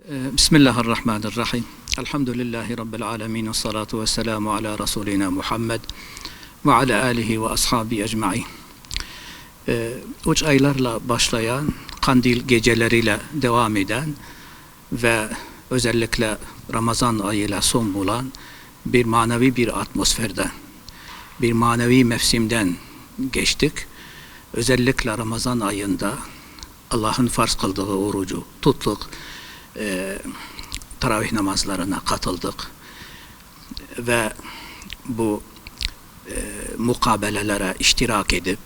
Bismillahirrahmanirrahim. Elhamdülillahi Rabbil alemin. Salatu ve selamu ala Resulina Muhammed ve ala alihi ve ashabi ecmain. Uç aylarla başlayan, kandil geceleriyle devam eden ve özellikle Ramazan ayıyla son bulan bir manevi bir atmosferden, bir manevi mevsimden geçtik. Özellikle Ramazan ayında Allah'ın farz kıldığı orucu tuttuk. Taravih namazlarına katıldık ve bu mukabelelere iştirak edip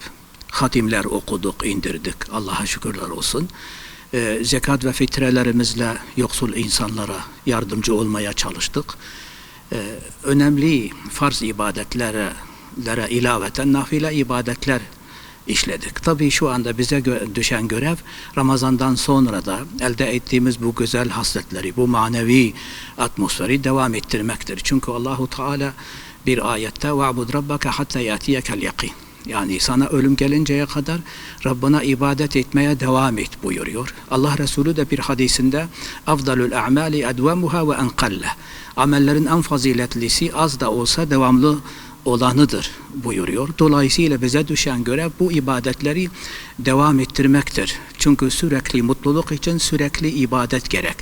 hatimler okuduk, indirdik. Allah'a şükürler olsun. Zekat ve fitrelerimizle yoksul insanlara yardımcı olmaya çalıştık. Önemli farz ibadetlere ilaveten nafile ibadetler işledik. Tabii şu anda bize düşen görev Ramazan'dan sonra da elde ettiğimiz bu güzel hasletleri, bu manevi atmosferi devam ettirmektir. Çünkü Allahu Teala bir ayette وَعْبُدْ رَبَّكَ حَتَّى يَأْتِيَكَ الْيَقِينَ, yani sana ölüm gelinceye kadar Rabbına ibadet etmeye devam et buyuruyor. Allah Resulü de bir hadisinde اَفْضَلُ الْاَعْمَالِ اَدْوَمُهَا وَاَنْقَلَّ, amellerin en faziletlisi az da olsa devamlı olanıdır buyuruyor. Dolayısıyla bize düşen görev bu ibadetleri devam ettirmektir. Çünkü sürekli mutluluk için sürekli ibadet gerek.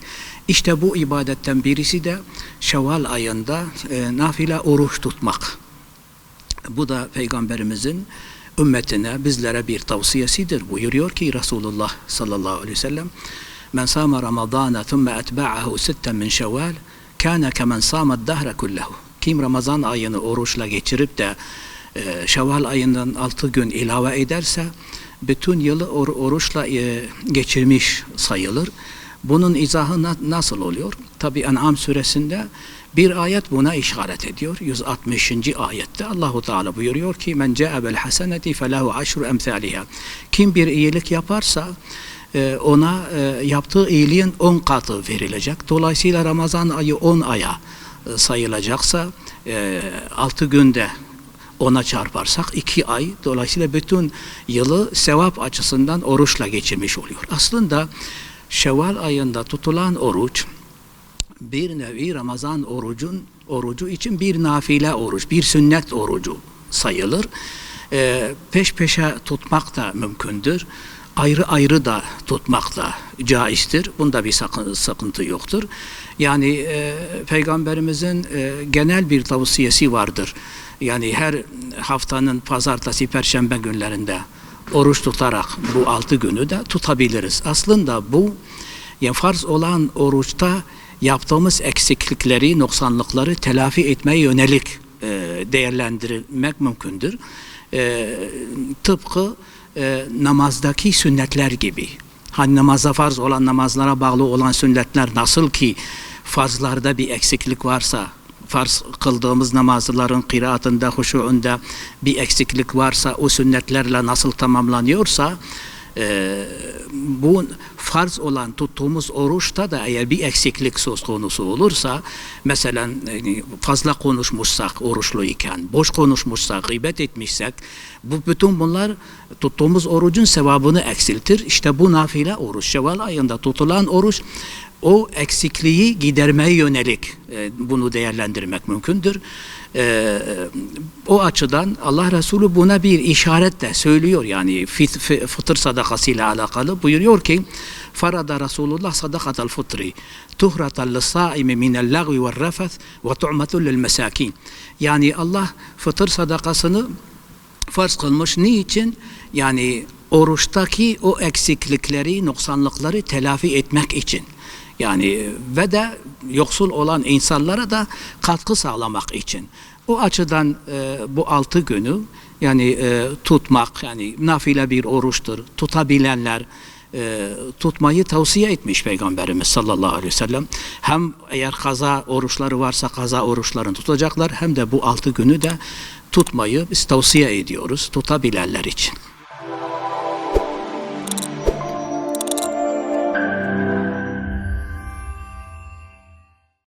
İşte bu ibadetten birisi de Şevval ayında nafile oruç tutmak. Bu da Peygamberimizin ümmetine, bizlere bir tavsiyesidir. Buyuruyor ki Resulullah sallallahu aleyhi ve sellem: "Men sama Ramazana thumma etba'ahu sitten min Şevval kana kemen sama'd dahra kullahu." Kim Ramazan ayını oruçla geçirip de Şevval ayından 6 gün ilave ederse bütün yılı oruçla geçirmiş sayılır. Bunun izahı nasıl oluyor? Tabi En'am suresinde bir ayet buna işaret ediyor. 160. ayette Allahu Teala buyuruyor ki: "Men ca'e bil haseneti felahu aşru emsaliha." Kim bir iyilik yaparsa ona yaptığı iyiliğin 10 katı verilecek. Dolayısıyla Ramazan ayı 10 aya sayılacaksa 6 günde 10'a çarparsak 2 ay, dolayısıyla bütün yılı sevap açısından oruçla geçirmiş oluyor. Aslında Şevval ayında tutulan oruç bir nevi Ramazan orucu için bir nafile oruç, bir sünnet orucu sayılır. Peş peşe tutmak da mümkündür. Ayrı ayrı da tutmak da caizdir. Bunda bir sıkıntı yoktur. Yani Peygamberimizin genel bir tavsiyesi vardır. Yani her haftanın pazartesi, perşembe günlerinde oruç tutarak bu 6 günü de tutabiliriz. Aslında bu yani farz olan oruçta yaptığımız eksiklikleri, noksanlıkları telafi etmeye yönelik değerlendirmek mümkündür. Tıpkı namazdaki sünnetler gibi. Hani namaza farz olan, namazlara bağlı olan sünnetler nasıl ki farzlarda bir eksiklik varsa, farz kıldığımız namazların kıraatında, huşuunda bir eksiklik varsa, o sünnetlerle nasıl tamamlanıyorsa, bu farz olan tuttuğumuz oruçta da eğer bir eksiklik söz konusu olursa, mesela fazla konuşmuşsak oruçluyken, boş konuşmuşsak, gıybet etmişsek, bütün bunlar tuttuğumuz orucun sevabını eksiltir. İşte bu nafile oruç, Şevval ayında tutulan oruç, o eksikliği gidermeye yönelik bunu değerlendirmek mümkündür. O açıdan Allah Resulü buna bir işaret de söylüyor. Yani fıtır sadakasıyla alakalı buyuruyor ki: "Farada Resulullah sadakatal fıtri tuhratal lisaimi minel lagvi ve rafeth ve tu'matul lil mesakin." Yani Allah fıtır sadakasını farz kılmış. Niçin? Yani oruçtaki o eksiklikleri, noksanlıkları telafi etmek için. Yani ve de yoksul olan insanlara da katkı sağlamak için. O açıdan bu 6 günü yani tutmak, yani nafile bir oruçtur. Tutabilenler tutmayı tavsiye etmiş Peygamberimiz sallallahu aleyhi ve sellem. Hem eğer kaza oruçları varsa kaza oruçlarını tutacaklar, hem de bu 6 günü de tutmayı biz tavsiye ediyoruz tutabilenler için.